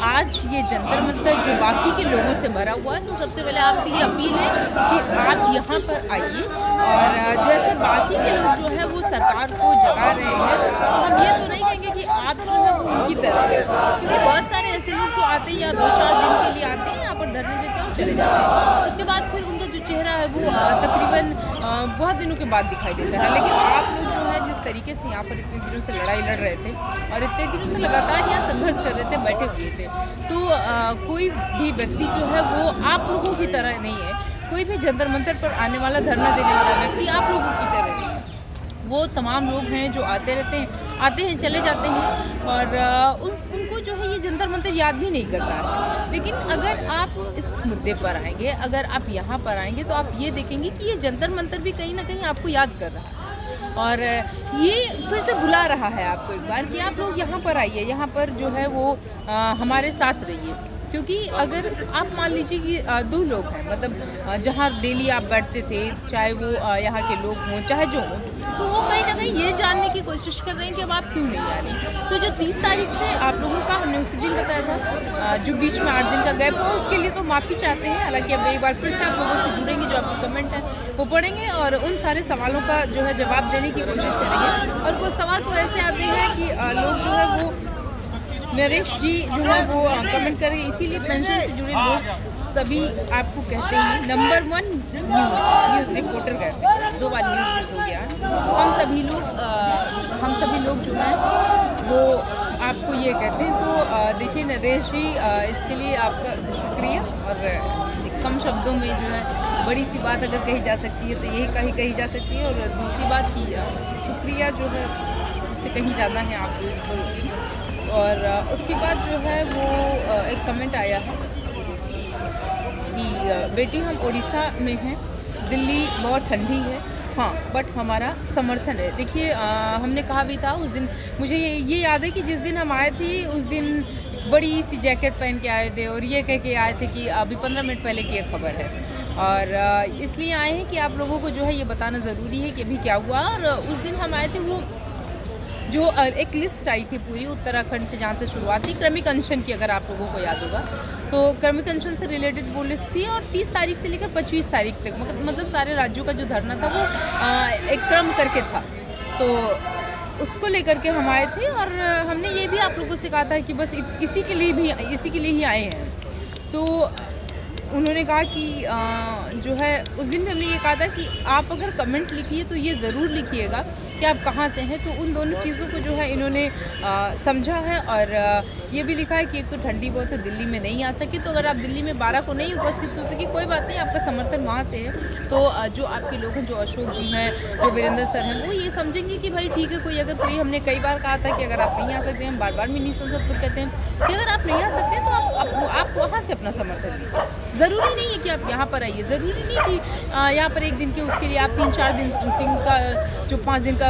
आज ये जंतर मंतर जो बाकी के लोगों से भरा हुआ है, तो सबसे पहले आपसे ये अपील है कि आप यहाँ पर आइए और जैसे बाकी के लोग जो है वो सरकार को जगा रहे हैं, तो हम ये तो नहीं कहेंगे कि आप जो है वो उनकी तरह है, क्योंकि बहुत सारे ऐसे लोग जो आते हैं या 2-4 दिन के लिए आते हैं, यहाँ पर धरने देते हैं और चले जाते हैं। उसके बाद फिर उनका जो चेहरा है वो तकरीबन बहुत दिनों के बाद दिखाई देता है। लेकिन आप लोग जो है जिस तरीके से यहाँ पर इतने दिनों से लड़ाई लड़ रहे थे और इतने दिनों से लगातार यहाँ संघर्ष कर रहे थे, बैठे हुए थे, तो कोई भी व्यक्ति जो है वो आप लोगों की तरह नहीं है। कोई भी जंतर मंतर पर आने वाला, धरना देने वाला व्यक्ति आप लोगों की तरह नहीं है। वो तमाम लोग हैं जो आते रहते हैं, चले जाते हैं और उनको जो है ये जंतर मंतर याद भी नहीं करता है। लेकिन अगर आप इस मुद्दे पर आएंगे, अगर आप यहाँ पर आएंगे, तो आप ये देखेंगे कि ये जंतर मंतर भी कहीं ना कहीं आपको याद कर रहा है और ये फिर से बुला रहा है आपको एक बार कि आप लोग यहाँ पर आइए, यहाँ पर जो है वो हमारे साथ रहिए। क्योंकि अगर आप मान लीजिए कि 2 लोग हैं, मतलब जहाँ डेली आप बैठते थे, चाहे वो यहाँ के लोग हों चाहे जो हों, तो वो कहीं ना कहीं ये जानने की कोशिश कर रहे हैं कि अब आप क्यों नहीं आ रहे। तो जो 30 तारीख से आप लोगों का हमने उसी दिन बताया था, जो बीच में 8 दिन का गैप हुआ, उसके लिए तो माफ़ी चाहते हैं। हालांकि अब एक बार फिर से आप लोगों से जुड़ेंगे, जो आपको कमेंट है वो पढ़ेंगे और उन सारे सवालों का जो है जवाब देने की कोशिश करेंगे। और कुछ सवाल तो ऐसे आते हैं कि लोग जो है वो नरेश जी जो है वो कमेंट करेंगे, इसीलिए पेंशन से जुड़े लोग सभी आपको कहते हैं नंबर 1 न्यूज़ रिपोर्टर कहते हैं। 2 बार न्यूज़ हो गया। हम सभी लोग जो हैं वो आपको ये कहते हैं। तो देखिए नरेश जी, इसके लिए आपका शुक्रिया। और कम शब्दों में जो है बड़ी सी बात अगर कही जा सकती है तो यही कही जा सकती है। और दूसरी बात की शुक्रिया जो है उससे कहीं ज़्यादा है आप लोगों की। और उसके बाद जो है वो एक कमेंट आया है कि बेटी हम उड़ीसा में हैं, दिल्ली बहुत ठंडी है, हाँ बट हमारा समर्थन है। देखिए हमने कहा भी था उस दिन, मुझे ये याद है कि जिस दिन हम आए थे उस दिन बड़ी सी जैकेट पहन के आए थे और ये कह के आए थे कि अभी 15 मिनट पहले की एक खबर है। और इसलिए आए हैं कि आप लोगों को जो है ये बताना ज़रूरी है कि अभी क्या हुआ। और उस दिन हम आए थे, वो जो एक लिस्ट आई थी पूरी उत्तराखंड से, जहाँ से शुरुआत थी क्रमिक अनशन की, अगर आप लोगों को याद होगा, तो क्रमिक अनशन से रिलेटेड वो लिस्ट थी। और 30 तारीख से लेकर 25 तारीख तक मतलब सारे राज्यों का जो धरना था वो एक क्रम करके था। तो उसको लेकर के हम आए थे और हमने ये भी आप लोगों से कहा था कि बस इसी के लिए ही आए हैं। तो उन्होंने कहा कि जो है उस दिन भी हमने ये कहा था कि आप अगर कमेंट लिखिए तो ये ज़रूर लिखिएगा कि आप कहाँ से हैं। तो उन दोनों चीज़ों को जो है इन्होंने समझा है। और ये भी लिखा है कि एक तो ठंडी बहुत है, दिल्ली में नहीं आ सकी, तो अगर आप दिल्ली में 12 को नहीं उपस्थित हो सकी कोई बात नहीं, आपका समर्थन वहाँ से है। तो जो आपके लोग हैं, जो अशोक जी हैं, जो वीरेंद्र सर हैं, वो ये समझेंगे कि भाई ठीक है, कोई हमने कई बार कहा था कि अगर आप नहीं आ सकते, हम बार बार मिनी संसद पर कहते हैं कि अगर आप नहीं आ सकते तो आप वहाँ से अपना समर्थन दीजिए। ज़रूरी नहीं है कि आप यहाँ पर आइए, ज़रूरी नहीं कि यहाँ पर एक दिन के उसके लिए आप 3-4 दिन का जो 5 दिन का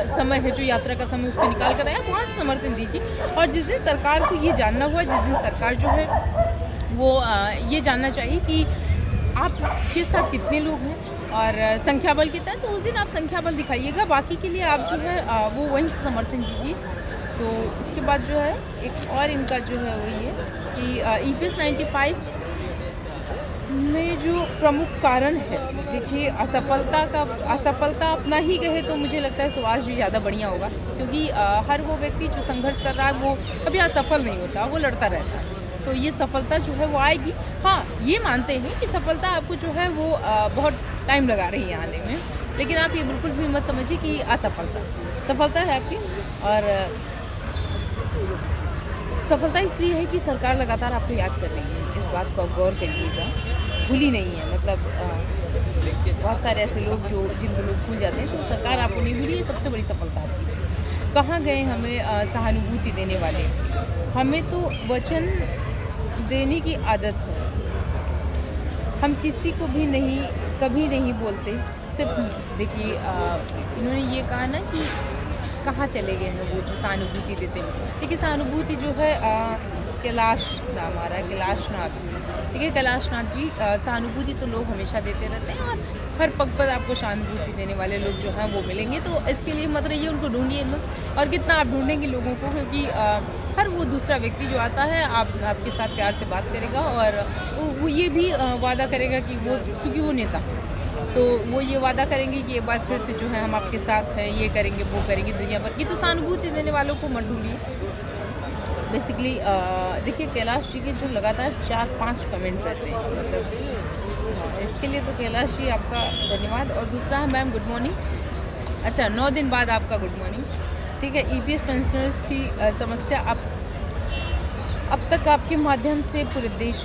समय है, जो यात्रा का समय, उसको निकाल कर आया, वहाँ से समर्थन दीजिए। और जिस दिन सरकार को ये जानना हुआ, जिस दिन सरकार जो है वो ये जानना चाहिए कि आपके साथ कितने लोग हैं और संख्या बल कितना है, तो उस दिन आप संख्या बल दिखाइएगा। बाकी के लिए आप जो है वो वहीं से समर्थन दीजिए। तो उसके बाद जो है एक और इनका जो है वही है कि EPS 95 में जो प्रमुख कारण है, देखिए असफलता अपना ही कहे तो मुझे लगता है सुभाष जी ज़्यादा बढ़िया होगा। क्योंकि हर वो व्यक्ति जो संघर्ष कर रहा है वो कभी असफल नहीं होता, वो लड़ता रहता है। तो ये सफलता जो है वो आएगी। हाँ, ये मानते हैं कि सफलता आपको जो है वो बहुत टाइम लगा रही है आने में, लेकिन आप ये बिल्कुल भी मत समझिए कि सफलता है आपकी। और सफलता इसलिए है कि सरकार लगातार आपको याद कर रही है, इस बात को गौर करिएगा, भूली नहीं है। मतलब बहुत सारे ऐसे लोग जिनको लोग भूल जाते हैं, तो सरकार आपको नहीं भूली, ये सबसे बड़ी सफलता आपकी है। कहाँ गए हमें सहानुभूति देने वाले? हमें तो वचन देने की आदत है, हम किसी को भी कभी नहीं बोलते। सिर्फ देखिए इन्होंने ये कहा ना कि कहाँ चले गए हैं वो जो सहानुभूति देते हैं। देखिए सहानुभूति जो है कैलाश नाम आ रहा है, कैलाशनाथ। ठीक है, कैलाशनाथ जी, सहानुभूति तो लोग हमेशा देते रहते हैं और हर पग पर आपको सहानुभूति देने वाले लोग जो हैं वो मिलेंगे। तो इसके लिए मत रहिए, उनको ढूंढिए मत। और कितना आप ढूंढेंगे लोगों को, क्योंकि हर वो दूसरा व्यक्ति जो आता है आपके साथ प्यार से बात करेगा और वो ये भी वादा करेगा कि वो, चूँकि वो नेता है, तो वो ये वादा करेंगे कि एक बार फिर से जो है हम आपके साथ हैं, ये करेंगे वो करेंगे दुनिया भर की। तो सहानुभूति देने वालों को मत ढूंढिए। बेसिकली देखिए, कैलाश जी के जो लगातार 4-5 कमेंट रहते हैं, मतलब इसके लिए तो कैलाश जी आपका धन्यवाद। और दूसरा है मैम गुड मॉर्निंग। अच्छा, 9 दिन बाद आपका गुड मॉर्निंग। ठीक है, ईपीएफ पेंशनर्स की समस्या अब तक आपके माध्यम से पूरे देश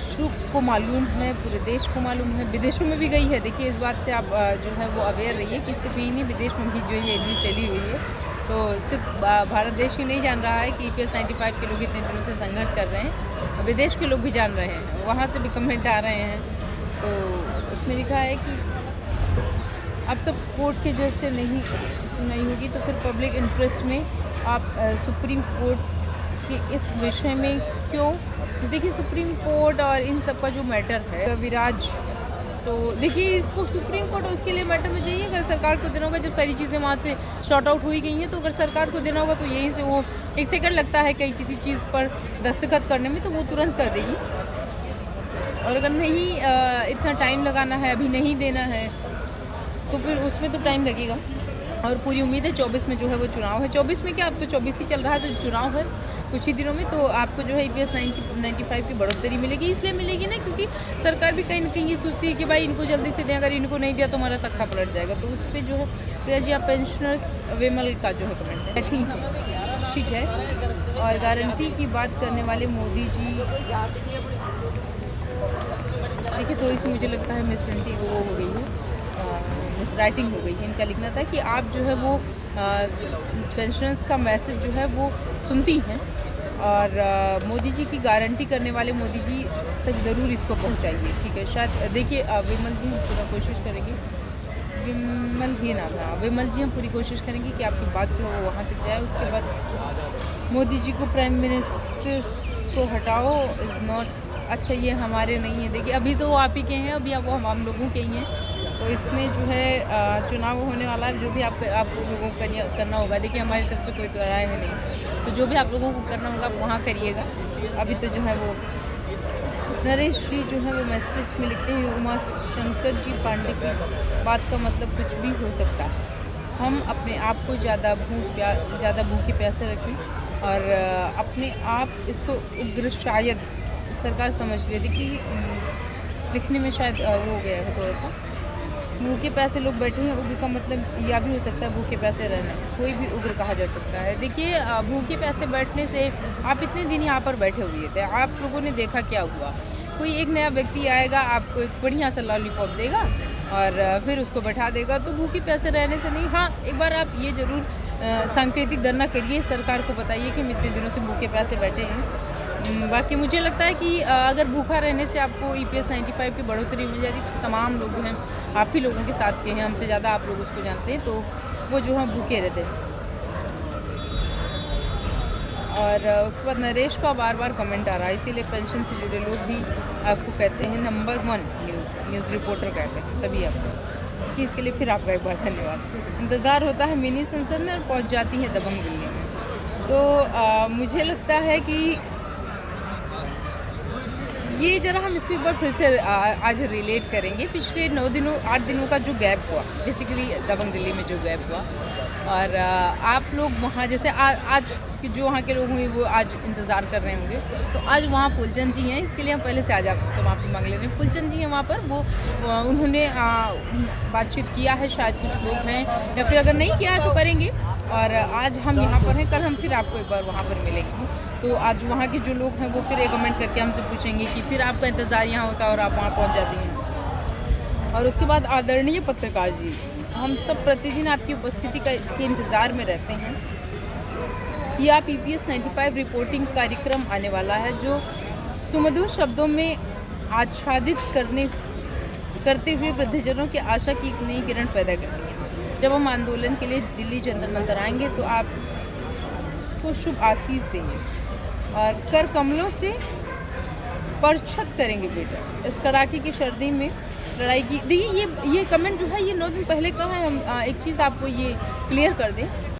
को मालूम है, पूरे देश को मालूम है, विदेशों में भी गई है। देखिए, इस बात से आप जो है वो अवेयर रहिए कि सिर्फ यही नहीं, विदेश में भी जो है ये न्यूज़ चली हुई है। तो सिर्फ भारत देश ही नहीं जान रहा है कि EPS 95 के लोग इतने दिनों से संघर्ष कर रहे हैं, विदेश के लोग भी जान रहे हैं, वहाँ से भी कमेंट आ रहे हैं। तो उसमें लिखा है कि आप सब कोर्ट के जैसे नहीं सुनाई होगी, तो फिर पब्लिक इंटरेस्ट में आप सुप्रीम कोर्ट कि इस विषय में क्यों। देखिए, सुप्रीम कोर्ट और इन सब का जो मैटर है विराज, तो देखिए इसको सुप्रीम कोर्ट उसके लिए मैटर में चाहिए। अगर सरकार को देना होगा, जब सारी चीज़ें वहाँ से शॉर्ट आउट हुई गई हैं, तो अगर सरकार को देना होगा तो यहीं से वो 1 सेकंड लगता है कहीं किसी चीज़ पर दस्तखत करने में, तो वो तुरंत कर देगी। और अगर नहीं इतना टाइम लगाना है, अभी नहीं देना है, तो फिर उसमें तो टाइम लगेगा। और पूरी उम्मीद है 24 में जो है वो चुनाव है। 24 में क्या, अब तो 24 ही चल रहा है, तो चुनाव है कुछ ही दिनों में, तो आपको जो है EPS 95 की बढ़ोतरी मिलेगी। इसलिए मिलेगी ना क्योंकि सरकार भी कहीं ना कहीं ये सोचती है कि भाई इनको जल्दी से दें, अगर इनको नहीं दिया तो हमारा तख्ता पलट जाएगा। तो उस पर जो है प्रिया जी, आप पेंशनर्स वेमल का जो है कमेंट है, ठीक है। और गारंटी की बात करने वाले मोदी जी, देखिए थोड़ी सी मुझे लगता है मिस प्रिंटिंग वो हो गई है, मिस राइटिंग हो गई है। इनका लिखना था कि आप जो है वो पेंशनर्स का मैसेज जो है वो सुनती हैं और मोदी जी की गारंटी करने वाले मोदी जी तक ज़रूर इसको पहुंचाइए। ठीक है, शायद देखिए विमल जी, हम पूरा कोशिश करेंगे, विमल ही नाम है, विमल जी हम पूरी कोशिश करेंगे कि आपकी बात जो है वहाँ तक जाए। उसके बाद मोदी जी को प्राइम मिनिस्टर्स को हटाओ इज़ नॉट, अच्छा ये हमारे नहीं है। देखिए, अभी तो वो आप ही के हैं, अभी वो हम लोगों के ही हैं। तो इसमें जो है चुनाव होने वाला है, जो भी आप लोगों को करना होगा। देखिए, हमारी तरफ से कोई तो राय है नहीं, तो जो भी आप लोगों को करना होगा आप वहाँ करिएगा। अभी तो जो है वो नरेश जी जो है वो मैसेज में लिखते हैं, उमा शंकर जी पांडे की बात का मतलब कुछ भी हो सकता है। हम अपने आप को ज़्यादा भूखे प्यासे रखें और अपने आप इसको उग्र शायद सरकार समझ ले। देखिए, लिखने में शायद वो हो गया है थोड़ा सा, भूखे प्यासे लोग बैठे हैं, उग्र का मतलब यह भी हो सकता है भूखे प्यासे रहना, कोई भी उग्र कहा जा सकता है। देखिए, भूखे प्यासे बैठने से, आप इतने दिन यहाँ पर बैठे हुए थे, आप लोगों ने देखा क्या हुआ, कोई एक नया व्यक्ति आएगा, आपको एक बढ़िया सा लॉलीपॉप देगा और फिर उसको बैठा देगा। तो भूखे प्यासे रहने से नहीं, हाँ एक बार आप ये ज़रूर सांकेतिक धरना करिए, सरकार को बताइए कि हम इतने दिनों से भूखे प्यासे बैठे हैं। बाकी मुझे लगता है कि अगर भूखा रहने से आपको EPS 95 की बढ़ोतरी मिल जाती, तो तमाम लोग हैं, आप ही लोगों के साथ के हैं, हमसे ज़्यादा आप लोग उसको जानते हैं, तो वो जो है भूखे रहते हैं। और उसके बाद नरेश का बार बार कमेंट आ रहा है, इसीलिए पेंशन से जुड़े लोग भी आपको कहते हैं नंबर 1 न्यूज़ रिपोर्टर कहते हैं सभी आपको, कि इसके लिए फिर आपका एक बार धन्यवाद। इंतज़ार होता है मिनी संसद में और पहुँच जाती है दबंग दिल्ली में। तो मुझे लगता है कि ये ज़रा हम इसको एक बार फिर से आज रिलेट करेंगे। पिछले 8 दिनों का जो गैप हुआ, बेसिकली दबंग दिल्ली में जो गैप हुआ, और आप लोग वहाँ जैसे आज जो वहाँ के लोग होंगे वो आज इंतज़ार कर रहे होंगे, तो आज वहाँ फुलचंद जी हैं, इसके लिए हम पहले से आज आपसे माफ़ी मांग ले रहे हैं। फुलचंद जी हैं वहाँ पर, वो उन्होंने बातचीत किया है, शायद कुछ लोग हैं, या फिर अगर नहीं किया है तो करेंगे। और आज हम यहाँ पर हैं, कल हम फिर आपको एक बार वहाँ पर मिलेंगे। तो आज वहाँ के जो लोग हैं वो फिर एक कमेंट करके हमसे पूछेंगे कि फिर आपका इंतज़ार यहाँ होता है और आप वहाँ पहुँच जाती हैं। और उसके बाद आदरणीय पत्रकार जी, हम सब प्रतिदिन आपकी उपस्थिति के इंतज़ार में रहते हैं कि आप EPS 95 रिपोर्टिंग कार्यक्रम आने वाला है, जो सुमधुर शब्दों में आच्छादित करते हुए वृद्धजनों की आशा की एक नई किरण पैदा करती है। जब हम आंदोलन के लिए दिल्ली जंतर मंतर आएंगे तो आपको शुभ आशीष देंगे। और कर कमलों से परछत करेंगे बेटा। इस कड़ाके की सर्दी में लड़ाई की। देखिए ये कमेंट जो है ये 9 दिन पहले का है। हम एक चीज़ आपको ये क्लियर कर दें